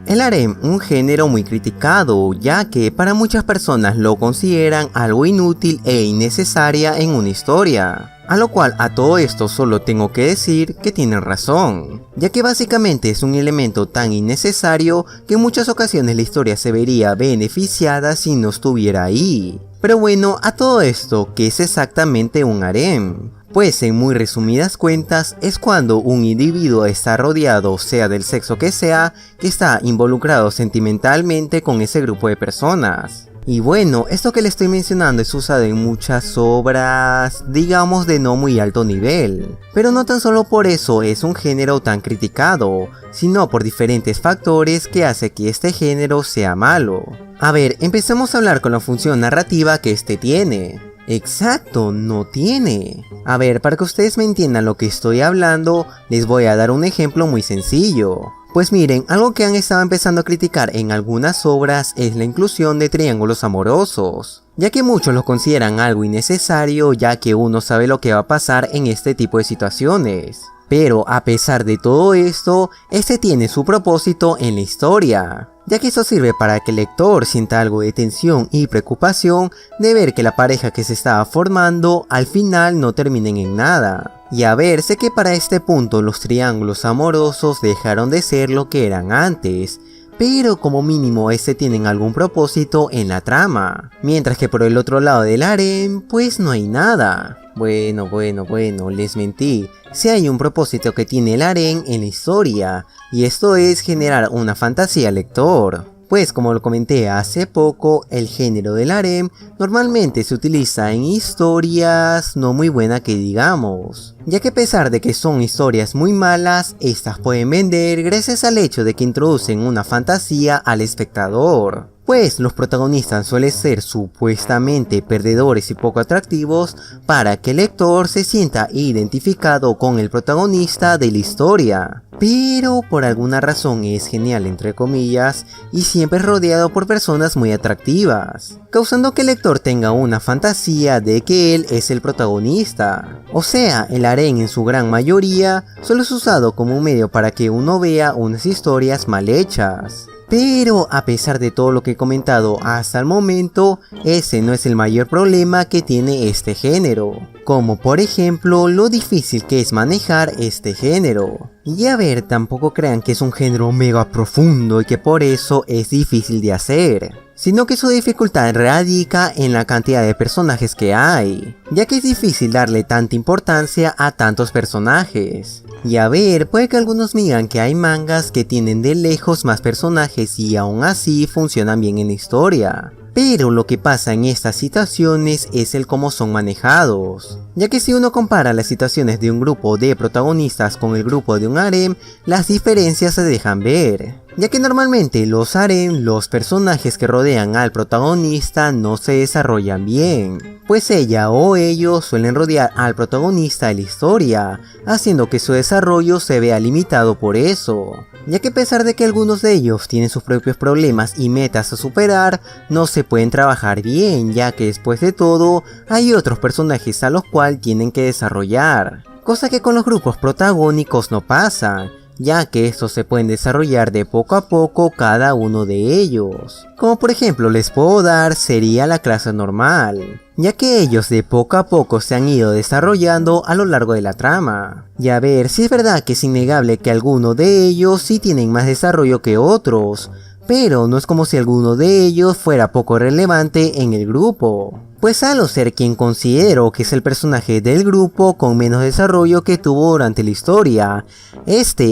El harem, un género muy criticado, ya que para muchas personas lo consideran algo inútil e innecesaria en una historia. A lo cual a todo esto solo tengo que decir que tienen razón, ya que básicamente es un elemento tan innecesario que en muchas ocasiones la historia se vería beneficiada si no estuviera ahí. Pero bueno, a todo esto, ¿qué es exactamente un harem? Pues en muy resumidas cuentas es cuando un individuo está rodeado, sea del sexo que sea, que está involucrado sentimentalmente con ese grupo de personas. Y bueno, esto que le estoy mencionando es usado en muchas obras, digamos de no muy alto nivel. Pero no tan solo por eso es un género tan criticado, sino por diferentes factores que hace que este género sea malo. A ver, empecemos a hablar con la función narrativa que este tiene. Exacto, no tiene. A ver, para que ustedes me entiendan lo que estoy hablando, les voy a dar un ejemplo muy sencillo. Pues miren, algo que han estado empezando a criticar en algunas obras es la inclusión de triángulos amorosos, ya que muchos lo consideran algo innecesario, ya que uno sabe lo que va a pasar en este tipo de situaciones. Pero a pesar de todo esto, este tiene su propósito en la historia, ya que eso sirve para que el lector sienta algo de tensión y preocupación de ver que la pareja que se estaba formando al final no terminen en nada. Y a ver, sé que para este punto los triángulos amorosos dejaron de ser lo que eran antes, pero como mínimo tienen algún propósito en la trama, mientras que por el otro lado del harem pues no hay nada. Bueno, les mentí, sí hay un propósito que tiene el harem en la historia, y esto es generar una fantasía al lector. Pues como lo comenté hace poco, el género del harem normalmente se utiliza en historias no muy buenas que digamos, ya que a pesar de que son historias muy malas, estas pueden vender gracias al hecho de que introducen una fantasía al espectador. Pues los protagonistas suelen ser supuestamente perdedores y poco atractivos para que el lector se sienta identificado con el protagonista de la historia. Pero por alguna razón es genial entre comillas y siempre rodeado por personas muy atractivas, causando que el lector tenga una fantasía de que él es el protagonista. O sea, el harem en su gran mayoría solo es usado como un medio para que uno vea unas historias mal hechas. Pero a pesar de todo lo que he comentado hasta el momento, ese no es el mayor problema que tiene este género, como por ejemplo lo difícil que es manejar este género. Y a ver, tampoco crean que es un género mega profundo y que por eso es difícil de hacer, sino que su dificultad radica en la cantidad de personajes que hay, ya que es difícil darle tanta importancia a tantos personajes. Y a ver, puede que algunos me digan que hay mangas que tienen de lejos más personajes y aún así funcionan bien en la historia. Pero lo que pasa en estas situaciones es el cómo son manejados, ya que si uno compara las situaciones de un grupo de protagonistas con el grupo de un harem, las diferencias se dejan ver, ya que normalmente los harem, los personajes que rodean al protagonista no se desarrollan bien, pues ella o ellos suelen rodear al protagonista de la historia, haciendo que su desarrollo se vea limitado por eso, ya que a pesar de que algunos de ellos tienen sus propios problemas y metas a superar, no se pueden trabajar bien, ya que después de todo hay otros personajes a los cuales tienen que desarrollar, cosa que con los grupos protagónicos no pasa, ya que estos se pueden desarrollar de poco a poco cada uno de ellos. Como por ejemplo les puedo dar sería la clase normal, ya que ellos de poco a poco se han ido desarrollando a lo largo de la trama. Y a ver, si es verdad que es innegable que algunos de ellos sí tienen más desarrollo que otros, pero no es como si alguno de ellos fuera poco relevante en el grupo. Pues Halo ser quien considero que es el personaje del grupo con menos desarrollo que tuvo durante la historia,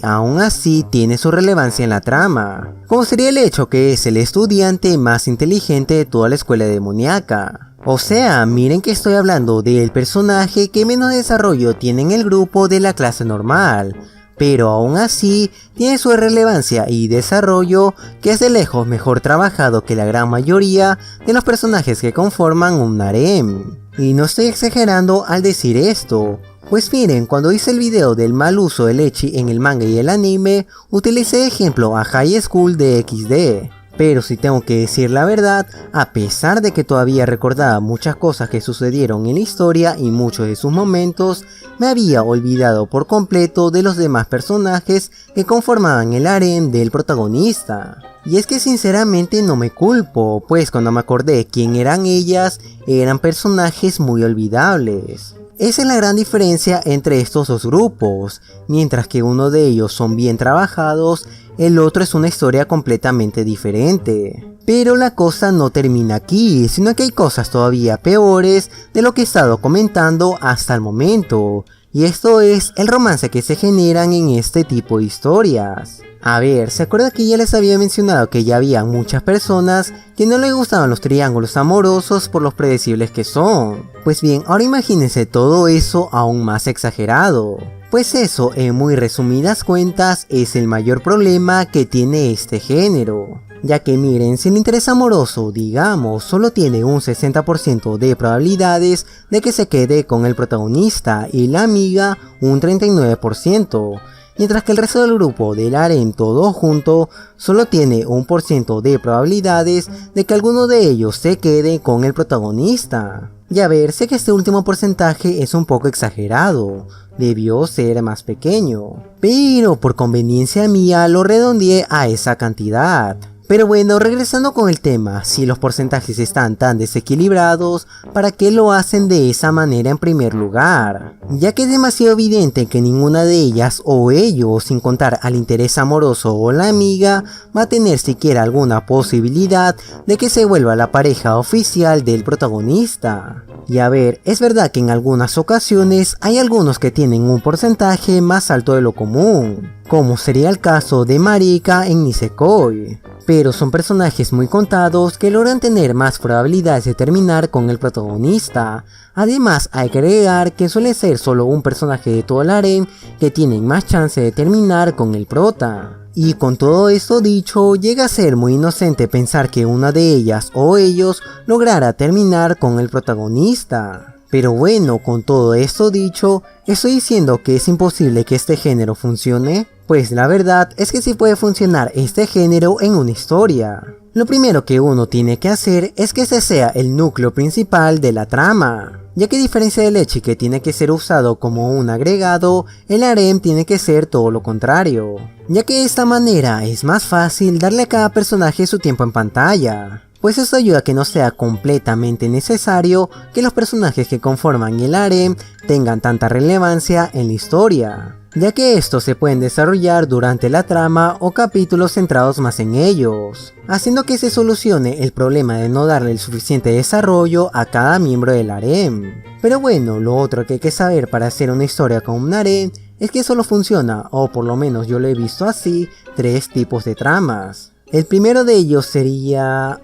aún así tiene su relevancia en la trama, como sería el hecho que es el estudiante más inteligente de toda la escuela demoníaca. O sea, miren que estoy hablando del personaje que menos desarrollo tiene en el grupo de la clase normal, pero aún así tiene su relevancia y desarrollo que es de lejos mejor trabajado que la gran mayoría de los personajes que conforman un harem. Y no estoy exagerando al decir esto, pues miren, cuando hice el video del mal uso del ecchi en el manga y el anime, utilicé de ejemplo a High School de XD. Pero si tengo que decir la verdad, a pesar de que todavía recordaba muchas cosas que sucedieron en la historia y muchos de sus momentos, me había olvidado por completo de los demás personajes que conformaban el harem del protagonista. Y es que sinceramente no me culpo, pues cuando me acordé quién eran ellas, eran personajes muy olvidables. Esa es la gran diferencia entre estos dos grupos, mientras que uno de ellos son bien trabajados, el otro es una historia completamente diferente. Pero la cosa no termina aquí, sino que hay cosas todavía peores de lo que he estado comentando hasta el momento, y esto es el romance que se generan en este tipo de historias. A ver, ¿se acuerda que ya les había mencionado que ya había muchas personas que no les gustaban los triángulos amorosos por los predecibles que son? Pues bien, ahora imagínense todo eso aún más exagerado. Pues eso, en muy resumidas cuentas, es el mayor problema que tiene este género. Ya que miren, si el interés amoroso, digamos, solo tiene un 60% de probabilidades de que se quede con el protagonista y la amiga un 39%. Mientras que el resto del grupo del harem todo junto solo tiene un por ciento de probabilidades de que alguno de ellos se quede con el protagonista. Y a ver, sé que este último porcentaje es un poco exagerado, debió ser más pequeño, pero por conveniencia mía lo redondeé a esa cantidad. Pero bueno, regresando con el tema, si los porcentajes están tan desequilibrados, ¿para qué lo hacen de esa manera en primer lugar? Ya que es demasiado evidente que ninguna de ellas o ellos, sin contar al interés amoroso o la amiga, va a tener siquiera alguna posibilidad de que se vuelva la pareja oficial del protagonista. Y a ver, es verdad que en algunas ocasiones hay algunos que tienen un porcentaje más alto de lo común, como sería el caso de Marika en Nisekoi. Pero son personajes muy contados que logran tener más probabilidades de terminar con el protagonista. Además hay que agregar que suele ser solo un personaje de todo el harem que tienen más chance de terminar con el prota. Y con todo esto dicho, llega a ser muy inocente pensar que una de ellas o ellos lograra terminar con el protagonista. Pero bueno, con todo esto dicho, ¿estoy diciendo que es imposible que este género funcione? Pues la verdad es que sí puede funcionar este género en una historia. Lo primero que uno tiene que hacer es que ese sea el núcleo principal de la trama, ya que a diferencia del ecchi que tiene que ser usado como un agregado, el harem tiene que ser todo lo contrario, ya que de esta manera es más fácil darle a cada personaje su tiempo en pantalla. Pues esto ayuda a que no sea completamente necesario que los personajes que conforman el harem tengan tanta relevancia en la historia, ya que estos se pueden desarrollar durante la trama o capítulos centrados más en ellos, haciendo que se solucione el problema de no darle el suficiente desarrollo a cada miembro del harem. Pero bueno, lo otro que hay que saber para hacer una historia con un harem es que solo funciona, o por lo menos yo lo he visto así, 3 tipos de tramas. El primero de ellos sería,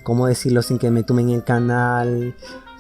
¿cómo decirlo sin que me tumben el canal?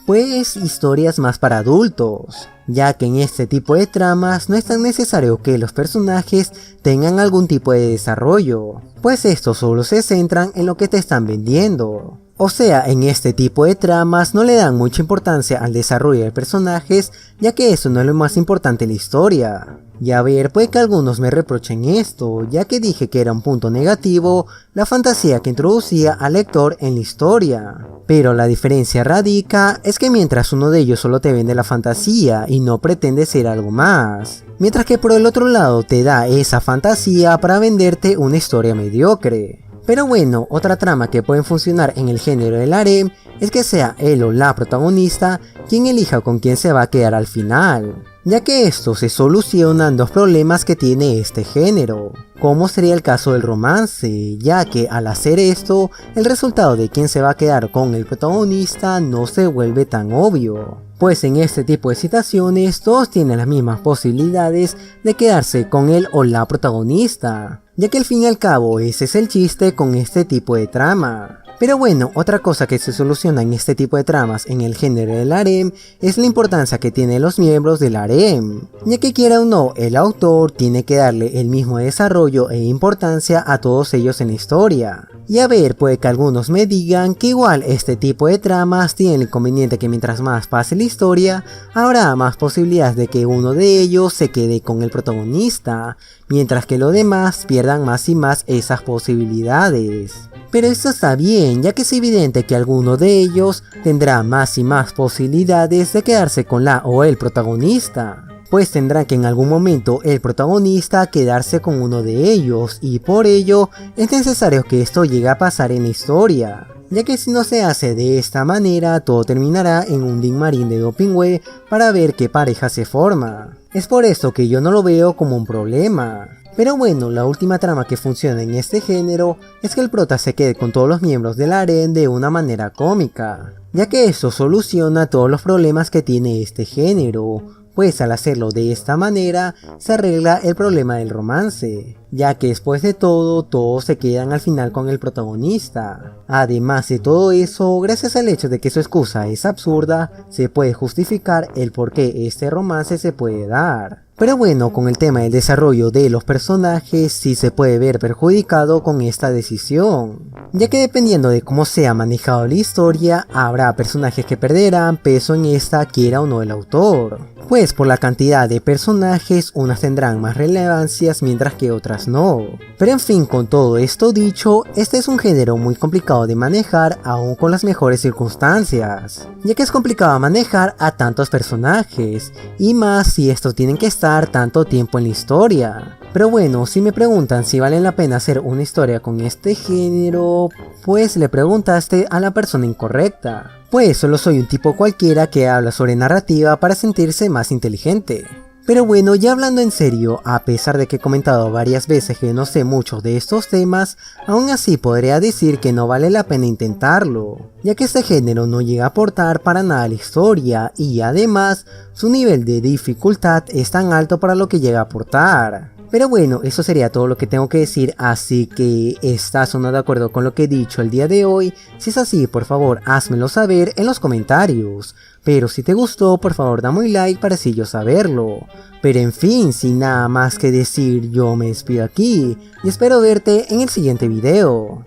Pues historias más para adultos, ya que en este tipo de tramas no es tan necesario que los personajes tengan algún tipo de desarrollo, pues estos solo se centran en lo que te están vendiendo. O sea, en este tipo de tramas no le dan mucha importancia al desarrollo de personajes, ya que eso no es lo más importante en la historia. Y a ver, puede que algunos me reprochen esto, ya que dije que era un punto negativo la fantasía que introducía al lector en la historia. Pero la diferencia radica es que mientras uno de ellos solo te vende la fantasía y no pretende ser algo más, mientras que por el otro lado te da esa fantasía para venderte una historia mediocre. Pero bueno, otra trama que puede funcionar en el género del harem es que sea él o la protagonista quien elija con quién se va a quedar al final, ya que esto se solucionan dos problemas que tiene este género, como sería el caso del romance, ya que al hacer esto, el resultado de quién se va a quedar con el protagonista no se vuelve tan obvio, pues en este tipo de situaciones todos tienen las mismas posibilidades de quedarse con él o la protagonista, ya que al fin y al cabo ese es el chiste con este tipo de trama. Pero bueno, otra cosa que se soluciona en este tipo de tramas en el género del harem es la importancia que tienen los miembros del harem, ya que quiera o no, el autor tiene que darle el mismo desarrollo e importancia a todos ellos en la historia, Y a ver, puede que algunos me digan que igual este tipo de tramas tiene el inconveniente que mientras más pase la historia, habrá más posibilidades de que uno de ellos se quede con el protagonista, mientras que los demás pierdan más y más esas posibilidades. Pero esto está bien, ya que es evidente que alguno de ellos tendrá más y más posibilidades de quedarse con la o el protagonista, pues tendrá que en algún momento el protagonista quedarse con uno de ellos, y por ello es necesario que esto llegue a pasar en la historia, ya que si no se hace de esta manera todo terminará en un Din Marín de Dopingüe para ver qué pareja se forma. Es por esto que yo no lo veo como un problema. Pero bueno, la última trama que funciona en este género es que el prota se quede con todos los miembros del harén de una manera cómica, ya que esto soluciona todos los problemas que tiene este género, pues al hacerlo de esta manera se arregla el problema del romance, ya que después de todo todos se quedan al final con el protagonista. Además de todo eso, gracias al hecho de que su excusa es absurda, se puede justificar el por qué este romance se puede dar. Pero bueno, con el tema del desarrollo de los personajes sí se puede ver perjudicado con esta decisión, ya que dependiendo de cómo sea manejado la historia, habrá personajes que perderán peso en esta quiera o no el autor, pues por la cantidad de personajes unas tendrán más relevancias mientras que otras no. Pero en fin, con todo esto dicho, este es un género muy complicado de manejar aún con las mejores circunstancias, ya que es complicado manejar a tantos personajes, y más si estos tienen que estar tanto tiempo en la historia. Pero bueno, si me preguntan si vale la pena hacer una historia con este género, pues le preguntaste a la persona incorrecta, pues solo soy un tipo cualquiera que habla sobre narrativa para sentirse más inteligente. Pero bueno, ya hablando en serio, a pesar de que he comentado varias veces que no sé mucho de estos temas, aún así podría decir que no vale la pena intentarlo, ya que este género no llega a aportar para nada a la historia y además su nivel de dificultad es tan alto para lo que llega a aportar. Pero bueno, eso sería todo lo que tengo que decir, así que ¿estás o no de acuerdo con lo que he dicho el día de hoy? Si es así, por favor házmelo saber en los comentarios. Pero si te gustó, por favor dame un like para así yo saberlo. Pero en fin, sin nada más que decir, yo me despido aquí y espero verte en el siguiente video.